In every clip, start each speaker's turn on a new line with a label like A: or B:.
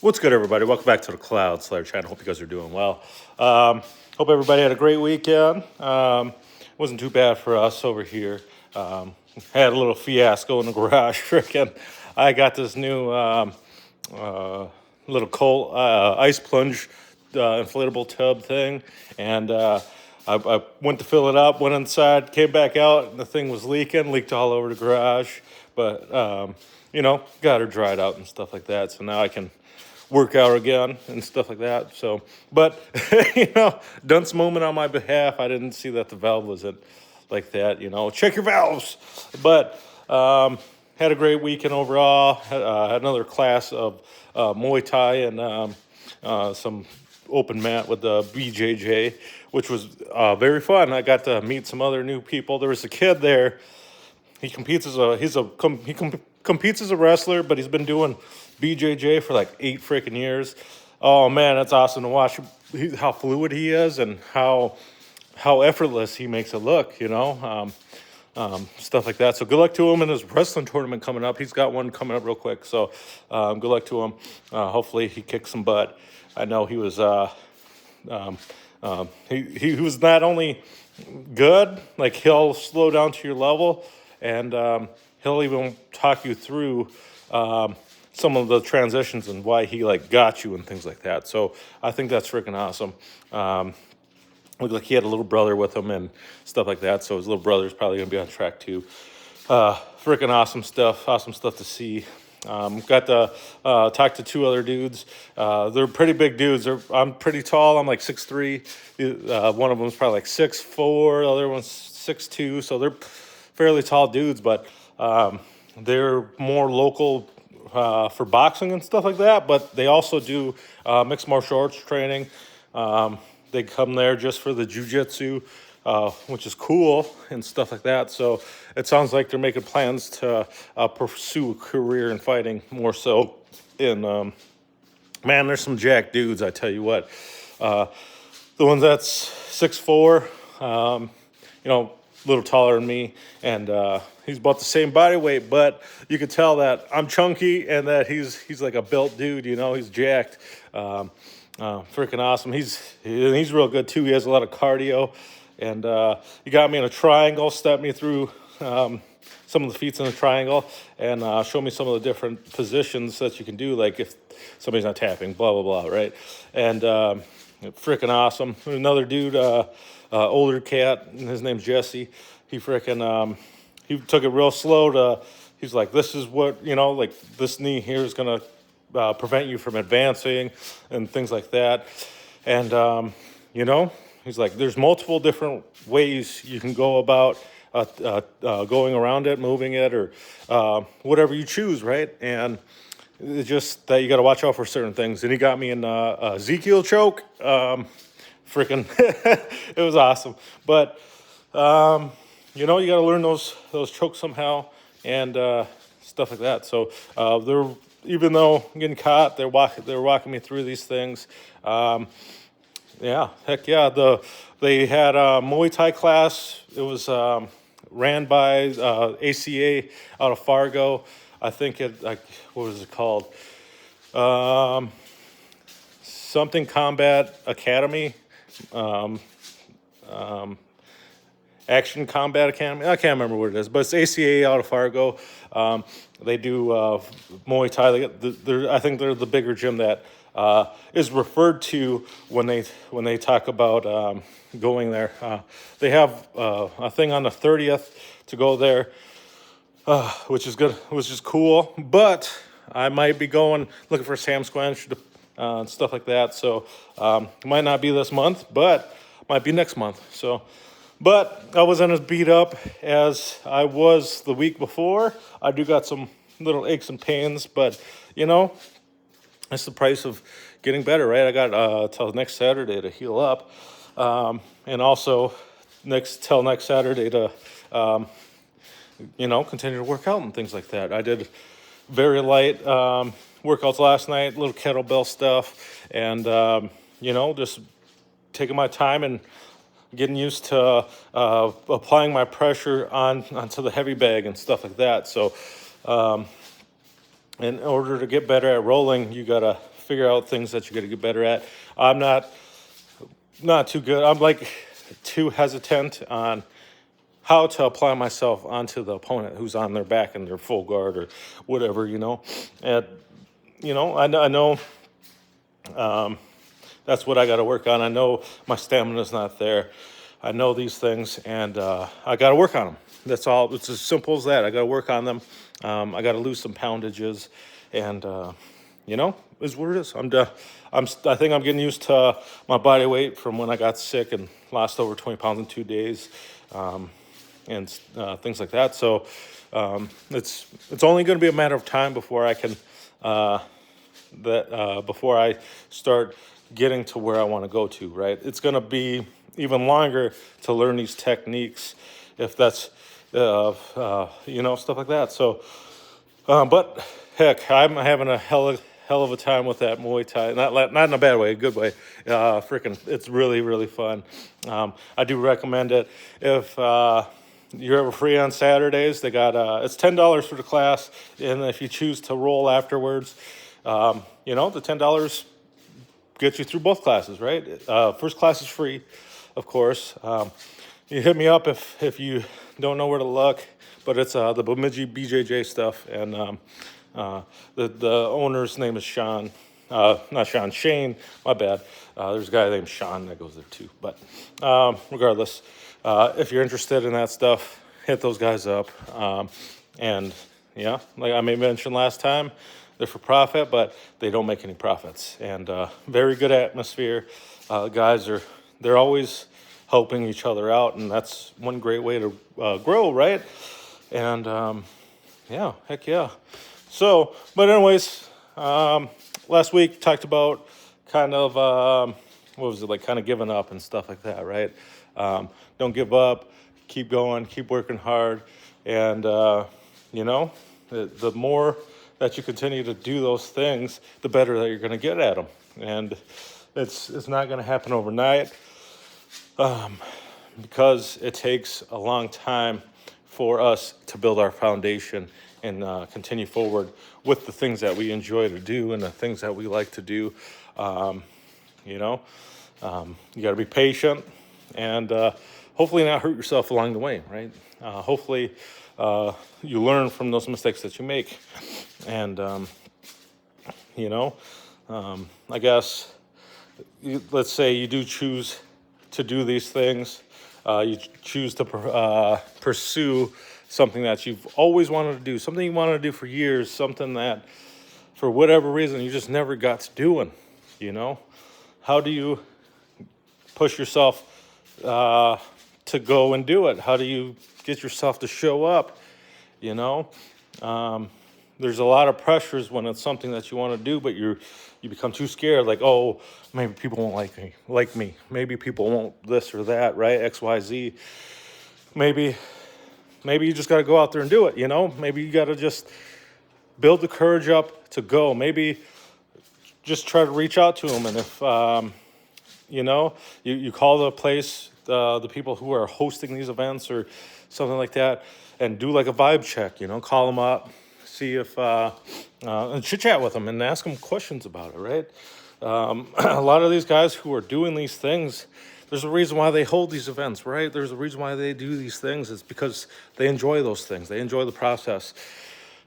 A: What's good, everybody? Welcome back to the Cloud Slayer channel. Hope you guys are doing well. Hope everybody had a great weekend. Wasn't too bad for us over here. Had a little fiasco in the garage. Freaking, I got this new uh, little cold ice plunge inflatable tub thing, and I went to fill it up. Went inside, came back out, and the thing was leaked all over the garage. But got her dried out and stuff like that. So now I can work out again and stuff like that. So, but dunce moment on my behalf. I didn't see that the valve was it like that. Check your valves. But had a great weekend overall. Had another class of Muay Thai and some open mat with the BJJ, which was very fun. I got to meet some other new people. There was a kid there. He competes as competes as a wrestler, but he's been doing BJJ for like 8 freaking years. Oh man, that's awesome to watch how fluid he is and how effortless he makes it look. Stuff like that. So good luck to him in his wrestling tournament coming up. He's got one coming up real quick. So good luck to him. Hopefully he kicks some butt. I know he was he was not only good, like he'll slow down to your level, and he'll even talk you through some of the transitions and why he like got you and things like that. So I think that's freaking awesome. Looked like he had a little brother with him and stuff like that. So his little brother's probably gonna be on track too. Freaking awesome stuff. Awesome stuff to see. Got to talk to 2 other dudes. They're pretty big dudes. I'm pretty tall. I'm like 6'3". One of them's probably like 6'4". The other one's 6'2". So they're fairly tall dudes, but they're more local for boxing and stuff like that. But they also do mixed martial arts training. They come there just for the jiu-jitsu, which is cool and stuff like that. So it sounds like they're making plans to pursue a career in fighting more so. In man, there's some jack dudes. I tell you what, the one that's 6'4", a little taller than me, and he's about the same body weight, but you could tell that I'm chunky and that he's like a built dude. He's jacked. Freaking awesome. He's real good too. He has a lot of cardio, and he got me in a triangle, stepped me through some of the feats in the triangle, and showed me some of the different positions that you can do, like if somebody's not tapping, blah blah blah, right? And freaking awesome. Another dude, older cat, and his name's Jesse. He he took it real slow to. He's like, this is what like this knee here is gonna prevent you from advancing and things like that. And he's like, there's multiple different ways you can go about going around it, moving it, or whatever you choose, right? And it's just that you got to watch out for certain things. And he got me in Ezekiel choke. Freaking, it was awesome. But you got to learn those chokes somehow and stuff like that. So they're, even though I'm getting caught, they're walking me through these things. Yeah, heck yeah. They had a Muay Thai class. It was ran by ACA out of Fargo. I think what was it called? Something Combat Academy. Action Combat Academy. I can't remember what it is, but it's ACA out of Fargo. They do Muay Thai. I think they're the bigger gym that is referred to when they talk about going there. They have a thing on the 30th to go there, which is good, which is cool. But I might be going looking for Sam Squanch and stuff like that. So it might not be this month, but might be next month. So. But I wasn't as beat up as I was the week before. I do got some little aches and pains, but that's the price of getting better, right? I got till next Saturday to heal up, and also till next Saturday to continue to work out and things like that. I did very light workouts last night, little kettlebell stuff, and just taking my time and getting used to applying my pressure onto the heavy bag and stuff like that. So in order to get better at rolling, you gotta figure out things that you got to get better at. I'm not too good. I'm like too hesitant on how to apply myself onto the opponent who's on their back and their full guard or whatever, And I know that's what I got to work on. I know my stamina's not there. I know these things, and I got to work on them. That's all. It's as simple as that. I got to work on them. I got to lose some poundages, and is what it is. I think I'm getting used to my body weight from when I got sick and lost over 20 pounds in 2 days, and things like that. So it's only going to be a matter of time before I can before I start getting to where I want to go to. Right? It's going to be even longer to learn these techniques, if that's stuff like that. So, but heck, I'm having a hell of a time with that Muay Thai. Not in a bad way, a good way. It's really, really fun. I do recommend it. If you're ever free on Saturdays, they got it's $10 for the class, and if you choose to roll afterwards, the $10 gets you through both classes, right? First class is free, of course. You hit me up if you don't know where to look, but it's the Bemidji BJJ stuff, and the owner's name is Sean. Not Sean, Shane, my bad. There's a guy named Sean that goes there too. But regardless, if you're interested in that stuff, hit those guys up. And yeah, like I may mention last time, they're for profit, but they don't make any profits. And very good atmosphere. They're always helping each other out, and that's one great way to grow, right? And yeah, heck yeah. So, but anyways, last week talked about kind of kind of giving up and stuff like that, right? Don't give up, keep going, keep working hard, and the more that you continue to do those things, the better that you're going to get at them. And it's not going to happen overnight, because it takes a long time for us to build our foundation and continue forward with the things that we enjoy to do and the things that we like to do. You got to be patient and hopefully not hurt yourself along the way, right? Hopefully you learn from those mistakes that you make. And, I guess, let's say you do choose to do these things. You choose to pursue something that you've always wanted to do, something you wanted to do for years, something that for whatever reason you just never got to doing, How do you push yourself to go and do it? How do you get yourself to show up, There's a lot of pressures when it's something that you want to do, but you become too scared, like, oh, maybe people won't like me. Maybe people won't this or that, right? X, Y, Z. Maybe you just got to go out there and do it, Maybe you got to just build the courage up to go. Maybe just try to reach out to them. And if, you call the place, the people who are hosting these events or something like that, and do like a vibe check, call them up, see if, and chit chat with them and ask them questions about it, right? A lot of these guys who are doing these things, there's a reason why they hold these events, right? There's a reason why they do these things. It's because they enjoy those things. They enjoy the process.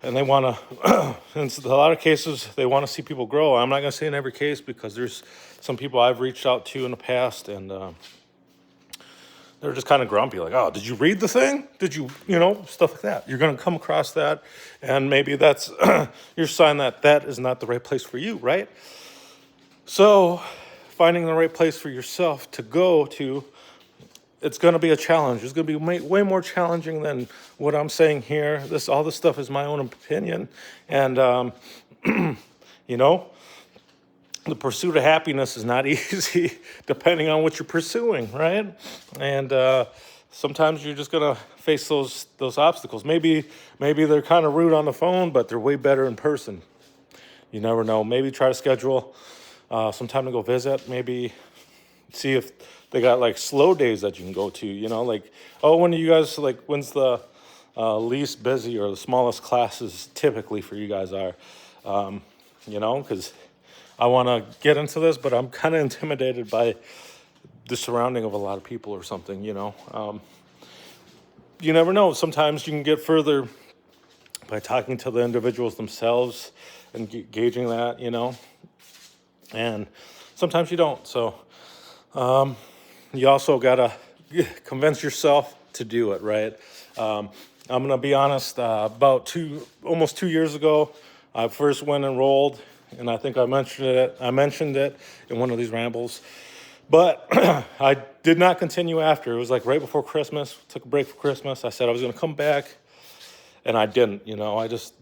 A: And they want to, in a lot of cases, they want to see people grow. I'm not going to say in every case, because there's some people I've reached out to in the past, and they're just kind of grumpy, like, oh, did you read the thing? Did you, stuff like that. You're going to come across that, and maybe that's your sign that is not the right place for you, right? So finding the right place for yourself to go to, it's going to be a challenge. It's going to be way more challenging than what I'm saying here. All this stuff is my own opinion. And, the pursuit of happiness is not easy depending on what you're pursuing, right? And sometimes you're just going to face those obstacles. Maybe they're kind of rude on the phone, but they're way better in person. You never know. Maybe try to schedule some time to go visit. Maybe see if they got like slow days that you can go to, like, oh, when do you guys, like, when's the least busy or the smallest classes typically for you guys are, because I want to get into this, but I'm kind of intimidated by the surrounding of a lot of people or something, you never know. Sometimes you can get further by talking to the individuals themselves and gauging that, and sometimes you don't. So you also got to convince yourself to do it, right? I'm going to be honest, almost 2 years ago, I first went enrolled, and I think I mentioned it in one of these rambles. But I did not continue after. It was like right before Christmas, took a break for Christmas. I said I was going to come back, and I didn't, I just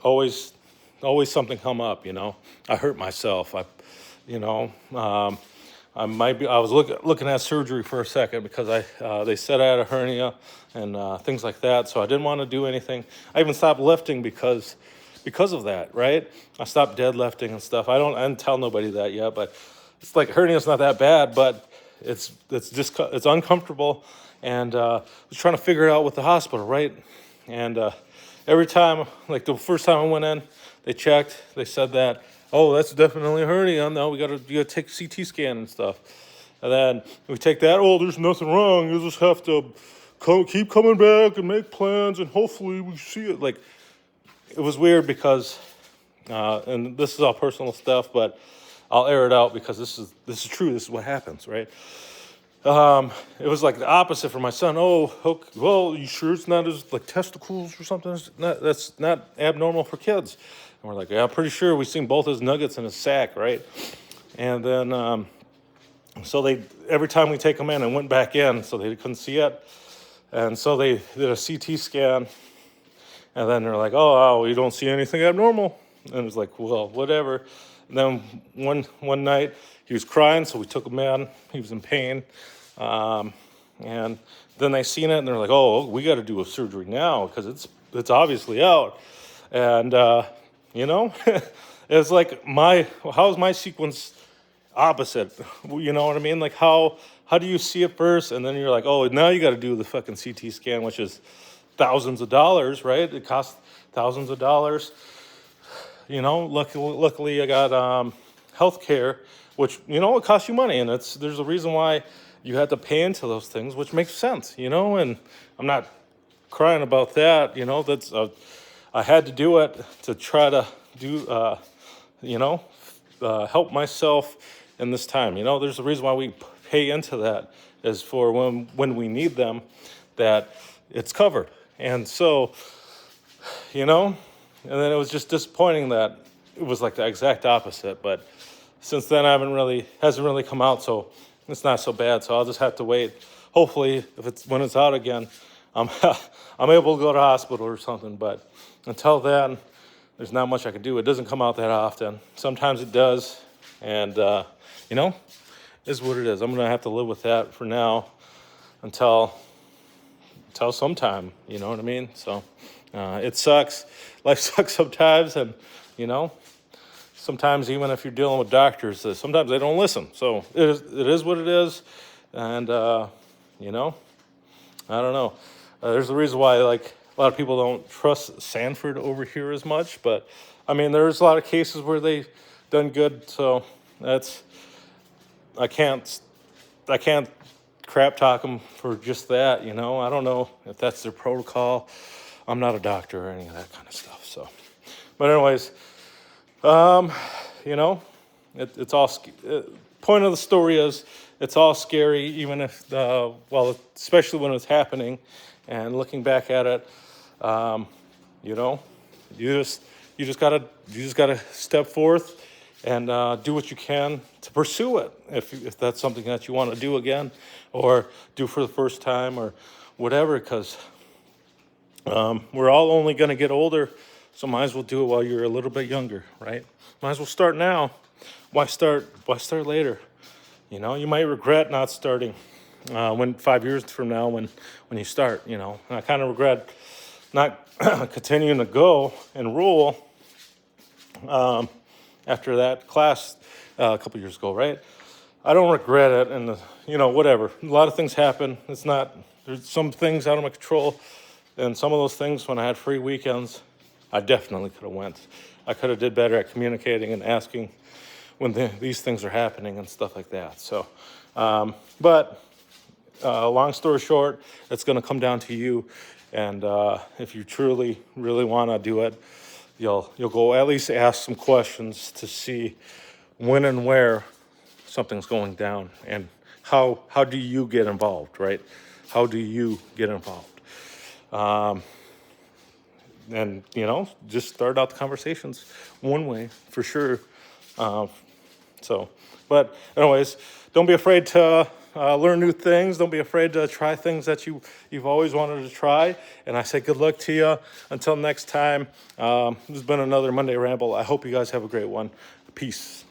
A: always something come up, I hurt myself. I was looking at surgery for a second because they said I had a hernia and things like that. So I didn't want to do anything. I even stopped lifting because of that, right? I stopped deadlifting and stuff. I didn't tell nobody that yet, but it's like hernia's not that bad, but it's uncomfortable, and I was trying to figure it out with the hospital, right? And every time, like the first time I went in, they checked. They said that, oh, that's definitely a hernia. No, you gotta take a CT scan and stuff. And then we take that. Oh, there's nothing wrong. You just have to keep coming back and make plans, and hopefully we see it. Like, it was weird because, and this is all personal stuff, but I'll air it out because this is true. This is what happens, right? It was like the opposite for my son. Oh, okay, well, you sure it's not as like testicles or something? That's not abnormal for kids. And we're like, yeah, I'm pretty sure we've seen both his nuggets in his sack, right? And then, so every time we take him in and went back in, so they couldn't see it. And so they did a CT scan, and then they're like, oh, you don't see anything abnormal. And it was like, well, whatever. And then one night he was crying, so we took him in. He was in pain, and then they seen it, and they're like, "Oh, we got to do a surgery now because it's obviously out." And it's like how's my sequence opposite? You know what I mean? Like how do you see it first, and then you're like, "Oh, now you got to do the fucking CT scan, which is thousands of dollars, right? It costs thousands of dollars." Luckily I got health care, which, it costs you money. And there's a reason why you had to pay into those things, which makes sense, and I'm not crying about that. That's, I had to do it to try to do, help myself in this time. There's a reason why we pay into that is for when we need them, that it's covered. And so, and then it was just disappointing that it was like the exact opposite. But since then, hasn't really come out, so it's not so bad. So I'll just have to wait. Hopefully, when it's out again, I'm able to go to the hospital or something. But until then, there's not much I can do. It doesn't come out that often. Sometimes it does, and is what it is. I'm gonna have to live with that for now until sometime. You know what I mean? So. It sucks. Life sucks sometimes, and sometimes even if you're dealing with doctors, sometimes they don't listen. So it is what it is, and I don't know. There's a reason why like a lot of people don't trust Sanford over here as much, but I mean there's a lot of cases where they've done good. So I can't crap talk them for just that. I don't know if that's their protocol. I'm not a doctor or any of that kind of stuff. So, but anyways, it's all. Point of the story is it's all scary, even if especially when it's happening, and looking back at it, you just gotta step forth and do what you can to pursue it. If that's something that you want to do again, or do for the first time, or whatever, because. We're all only going to get older, so might as well do it while you're a little bit younger, right? Might as well start now. Why start later? You might regret not starting 5 years from now when you start, And I kind of regret not continuing to go and roll after that class a couple years ago, right? I don't regret it, and whatever. A lot of things happen. There's some things out of my control. And some of those things, when I had free weekends, I definitely could have went. I could have did better at communicating and asking when these things are happening and stuff like that. So, but long story short, it's going to come down to you. And if you truly, really want to do it, you'll go at least ask some questions to see when and where something's going down, and how do you get involved, right? How do you get involved? And just start out the conversations one way for sure. But anyways, don't be afraid to learn new things. Don't be afraid to try things that you've always wanted to try. And I say good luck to you. Until next time, this has been another Monday Ramble. I hope you guys have a great one. Peace.